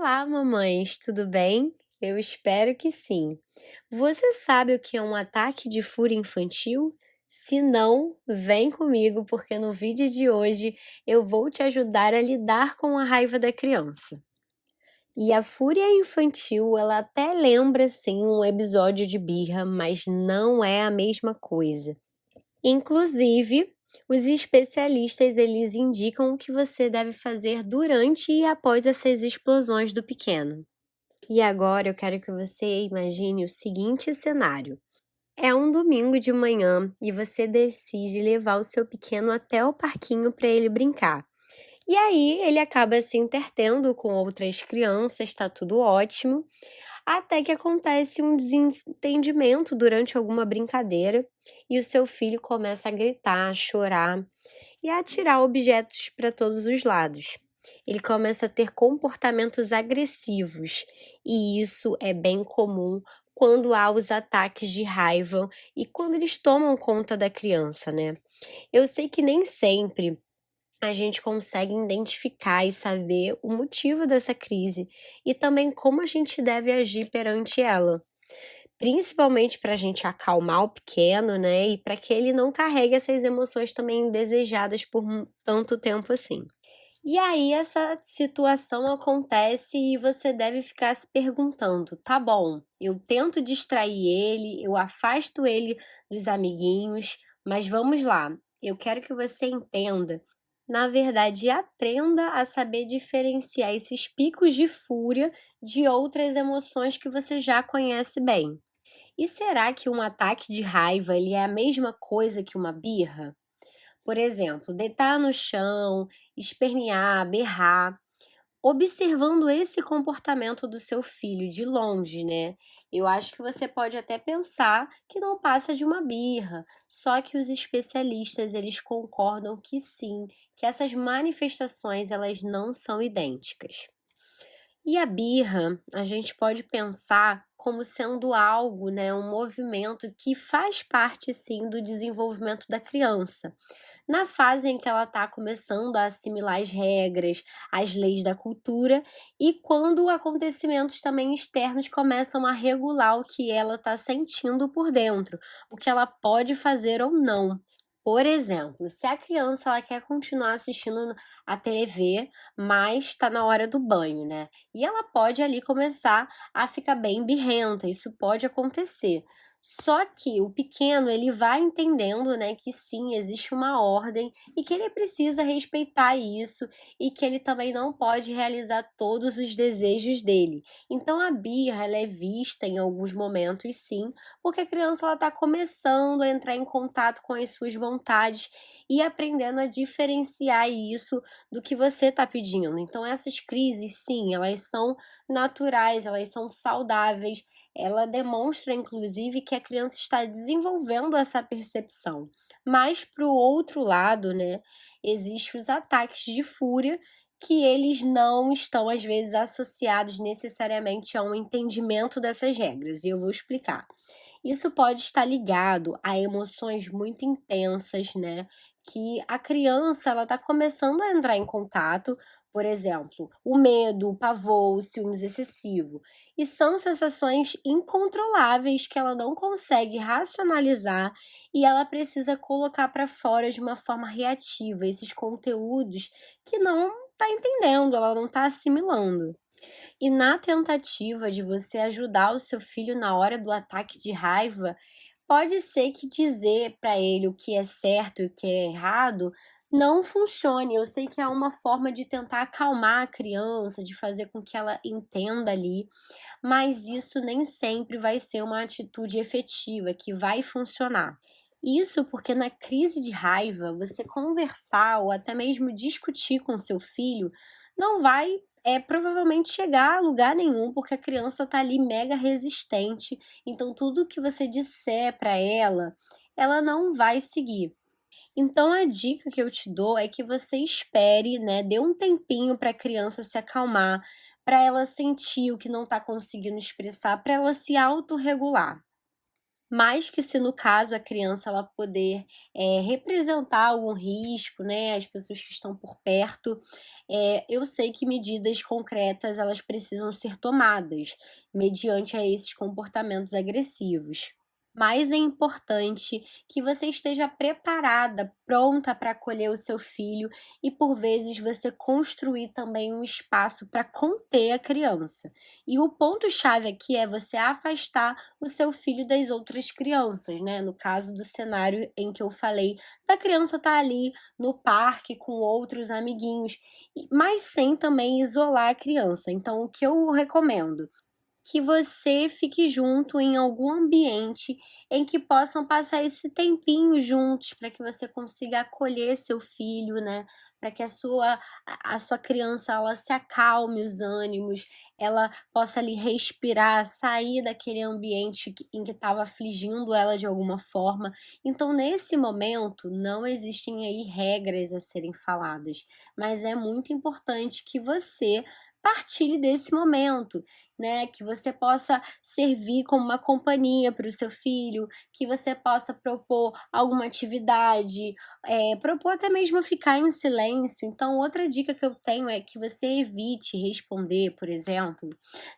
Olá, mamães, tudo bem? Eu espero que sim. Você sabe o que é um ataque de fúria infantil? Se não, vem comigo, porque no vídeo de hoje eu vou te ajudar a lidar com a raiva da criança. E a fúria infantil, ela até lembra sim um episódio de birra, mas não é a mesma coisa. Inclusive, os especialistas eles indicam o que você deve fazer durante e após essas explosões do pequeno. E agora eu quero que você imagine o seguinte cenário. É um domingo de manhã e você decide levar o seu pequeno até o parquinho para ele brincar. E aí ele acaba se entretendo com outras crianças, está tudo ótimo, até que acontece um desentendimento durante alguma brincadeira e o seu filho começa a gritar, a chorar e a atirar objetos para todos os lados. Ele começa a ter comportamentos agressivos, e isso é bem comum quando há os ataques de raiva e quando eles tomam conta da criança, né? Eu sei que nem sempre a gente consegue identificar e saber o motivo dessa crise e também como a gente deve agir perante ela. Principalmente para a gente acalmar o pequeno, né? E para que ele não carregue essas emoções também indesejadas por tanto tempo assim. E aí essa situação acontece e você deve ficar se perguntando: tá bom, eu tento distrair ele, eu afasto ele dos amiguinhos, mas vamos lá, eu quero que você entenda, na verdade, aprenda a saber diferenciar esses picos de fúria de outras emoções que você já conhece bem. E será que um ataque de raiva ele é a mesma coisa que uma birra? Por exemplo, deitar no chão, espernear, berrar. Observando esse comportamento do seu filho de longe, né? Eu acho que você pode até pensar que não passa de uma birra, só que os especialistas eles concordam que sim, que essas manifestações elas não são idênticas. E a birra, a gente pode pensar como sendo algo, né, um movimento que faz parte sim do desenvolvimento da criança. Na fase em que ela está começando a assimilar as regras, as leis da cultura e quando acontecimentos também externos começam a regular o que ela está sentindo por dentro, o que ela pode fazer ou não. Por exemplo, se a criança ela quer continuar assistindo a TV, mas está na hora do banho, né? E ela pode ali começar a ficar bem birrenta, isso pode acontecer. Só que o pequeno, ele vai entendendo, né, que sim, existe uma ordem e que ele precisa respeitar isso e que ele também não pode realizar todos os desejos dele. Então a birra, ela é vista em alguns momentos sim, porque a criança ela está começando a entrar em contato com as suas vontades e aprendendo a diferenciar isso do que você está pedindo. Então essas crises, sim, elas são naturais, elas são saudáveis, ela demonstra, inclusive, que a criança está desenvolvendo essa percepção. Mas, para o outro lado, né, existem os ataques de fúria, que eles não estão, às vezes, associados necessariamente a um entendimento dessas regras, e eu vou explicar. Isso pode estar ligado a emoções muito intensas, né? Que a criança ela está começando a entrar em contato, por exemplo, o medo, o pavor, o ciúmes excessivo. E são sensações incontroláveis que ela não consegue racionalizar e ela precisa colocar para fora de uma forma reativa esses conteúdos que não está entendendo, ela não está assimilando. E na tentativa de você ajudar o seu filho na hora do ataque de raiva, pode ser que dizer para ele o que é certo e o que é errado não funcione. Eu sei que é uma forma de tentar acalmar a criança, de fazer com que ela entenda ali, mas isso nem sempre vai ser uma atitude efetiva que vai funcionar. Isso porque na crise de raiva, você conversar ou até mesmo discutir com seu filho não vai provavelmente chegar a lugar nenhum, porque a criança tá ali mega resistente. Então, tudo que você disser para ela não vai seguir. Então, a dica que eu te dou é que você espere, né? Dê um tempinho para a criança se acalmar, para ela sentir o que não está conseguindo expressar, para ela se autorregular. Mas que se no caso a criança ela poder representar algum risco, né, as pessoas que estão por perto, eu sei que medidas concretas elas precisam ser tomadas mediante a esses comportamentos agressivos. Mas é importante que você esteja preparada, pronta para acolher o seu filho e, por vezes, você construir também um espaço para conter a criança. E o ponto-chave aqui é você afastar o seu filho das outras crianças, né? No caso do cenário em que eu falei, da criança estar ali no parque com outros amiguinhos, mas sem também isolar a criança. Então, o que eu recomendo? Que você fique junto em algum ambiente em que possam passar esse tempinho juntos, para que você consiga acolher seu filho, né, para que a sua criança ela se acalme os ânimos, ela possa ali respirar, sair daquele ambiente em que estava afligindo ela de alguma forma. Então, nesse momento, não existem aí regras a serem faladas, mas é muito importante que você partilhe desse momento, né, que você possa servir como uma companhia para o seu filho, que você possa propor alguma atividade, propor até mesmo ficar em silêncio. Então, outra dica que eu tenho é que você evite responder, por exemplo,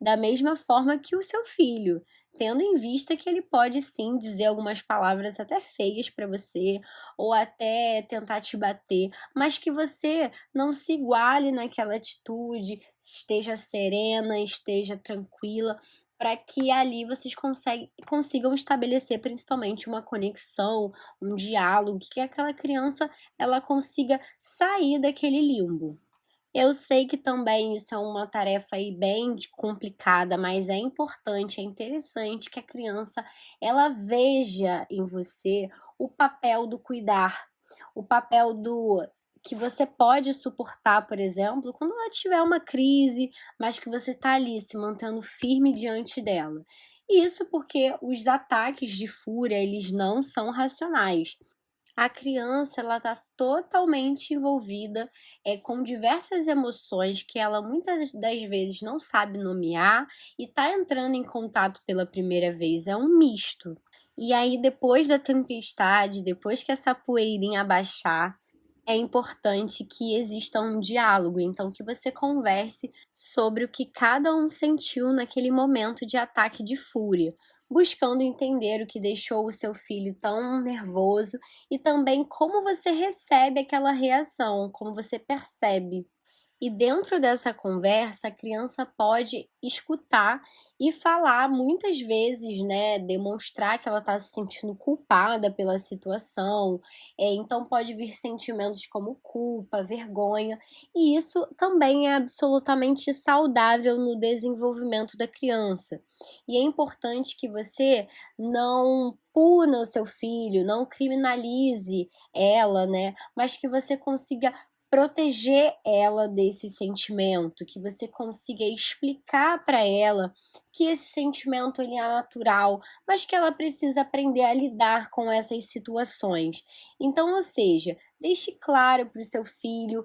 da mesma forma que o seu filho, tendo em vista que ele pode sim dizer algumas palavras até feias para você, ou até tentar te bater, mas que você não se iguale naquela atitude, esteja serena, esteja tranquila, para que ali vocês consigam estabelecer principalmente uma conexão, um diálogo, que aquela criança ela consiga sair daquele limbo. Eu sei que também isso é uma tarefa aí bem complicada, mas é importante, é interessante que a criança ela veja em você o papel do cuidar, o papel do que você pode suportar, por exemplo, quando ela tiver uma crise, mas que você está ali se mantendo firme diante dela. Isso porque os ataques de fúria, eles não são racionais. A criança ela está totalmente envolvida com diversas emoções que ela muitas das vezes não sabe nomear e está entrando em contato pela primeira vez. É um misto. E aí, depois da tempestade, depois que essa poeirinha abaixar, é importante que exista um diálogo, então que você converse sobre o que cada um sentiu naquele momento de ataque de fúria, buscando entender o que deixou o seu filho tão nervoso e também como você recebe aquela reação, como você percebe. E dentro dessa conversa, a criança pode escutar e falar muitas vezes, né, demonstrar que ela está se sentindo culpada pela situação, então pode vir sentimentos como culpa, vergonha, e isso também é absolutamente saudável no desenvolvimento da criança. E é importante que você não puna o seu filho, não criminalize ela, né, mas que você consiga proteger ela desse sentimento, que você consiga explicar para ela que esse sentimento ele é natural, mas que ela precisa aprender a lidar com essas situações. Então, ou seja, deixe claro para o seu filho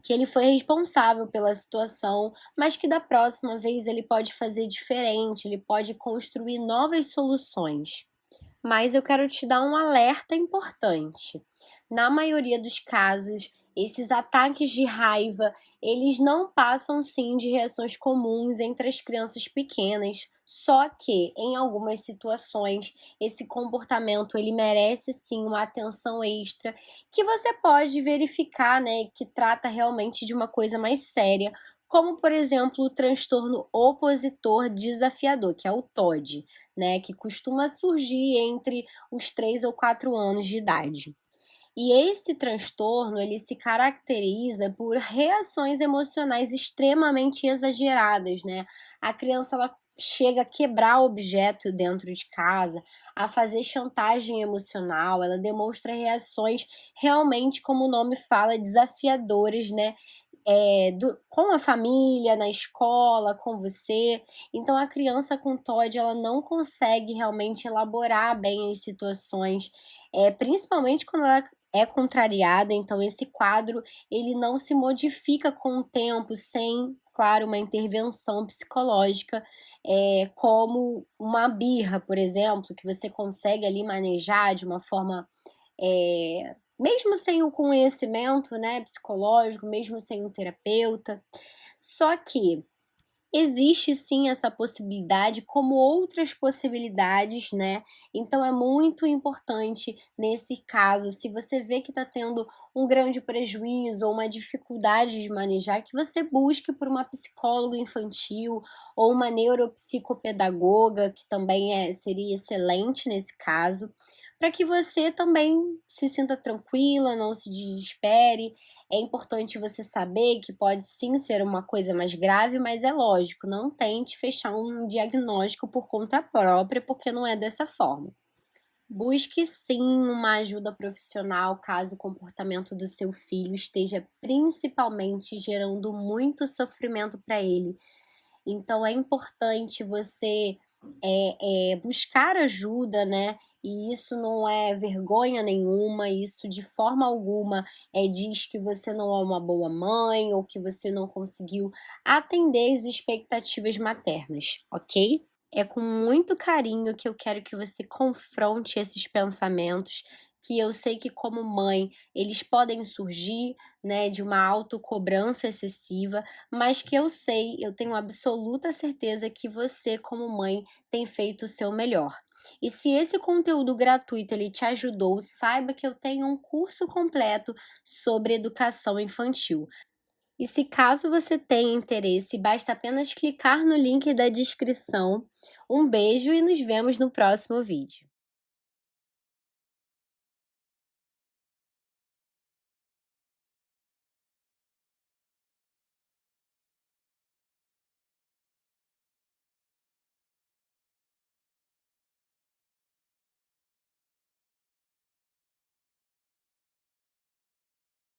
que ele foi responsável pela situação, mas que da próxima vez ele pode fazer diferente, ele pode construir novas soluções. Mas eu quero te dar um alerta importante. Na maioria dos casos, esses ataques de raiva, eles não passam sim de reações comuns entre as crianças pequenas, só que em algumas situações esse comportamento ele merece sim uma atenção extra que você pode verificar, né, que trata realmente de uma coisa mais séria, como por exemplo o transtorno opositor desafiador, que é o TOD, né, que costuma surgir entre os 3 ou 4 anos de idade. E esse transtorno, ele se caracteriza por reações emocionais extremamente exageradas, né? A criança ela chega a quebrar objeto dentro de casa, a fazer chantagem emocional, ela demonstra reações realmente, como o nome fala, desafiadoras, né? Com a família, na escola, com você. Então, a criança com TOD, ela não consegue realmente elaborar bem as situações, principalmente quando ela é contrariada, então esse quadro ele não se modifica com o tempo sem, claro, uma intervenção psicológica, como uma birra, por exemplo, que você consegue ali manejar de uma forma, mesmo sem o conhecimento, né, psicológico, mesmo sem um terapeuta. Só que existe sim essa possibilidade, como outras possibilidades, né? Então é muito importante nesse caso, se você vê que está tendo um grande prejuízo ou uma dificuldade de manejar, que você busque por uma psicóloga infantil ou uma neuropsicopedagoga, que também seria excelente nesse caso, para que você também se sinta tranquila, não se desespere. É importante você saber que pode sim ser uma coisa mais grave, mas é lógico, não tente fechar um diagnóstico por conta própria, porque não é dessa forma. Busque sim uma ajuda profissional caso o comportamento do seu filho esteja principalmente gerando muito sofrimento para ele. Então é importante você buscar ajuda, né? E isso não é vergonha nenhuma, isso de forma alguma diz que você não é uma boa mãe ou que você não conseguiu atender as expectativas maternas, ok? É com muito carinho que eu quero que você confronte esses pensamentos, que eu sei que como mãe, eles podem surgir, né, de uma autocobrança excessiva, mas que eu sei, eu tenho absoluta certeza que você como mãe tem feito o seu melhor. E se esse conteúdo gratuito ele te ajudou, saiba que eu tenho um curso completo sobre educação infantil. E se caso você tenha interesse, basta apenas clicar no link da descrição. Um beijo e nos vemos no próximo vídeo.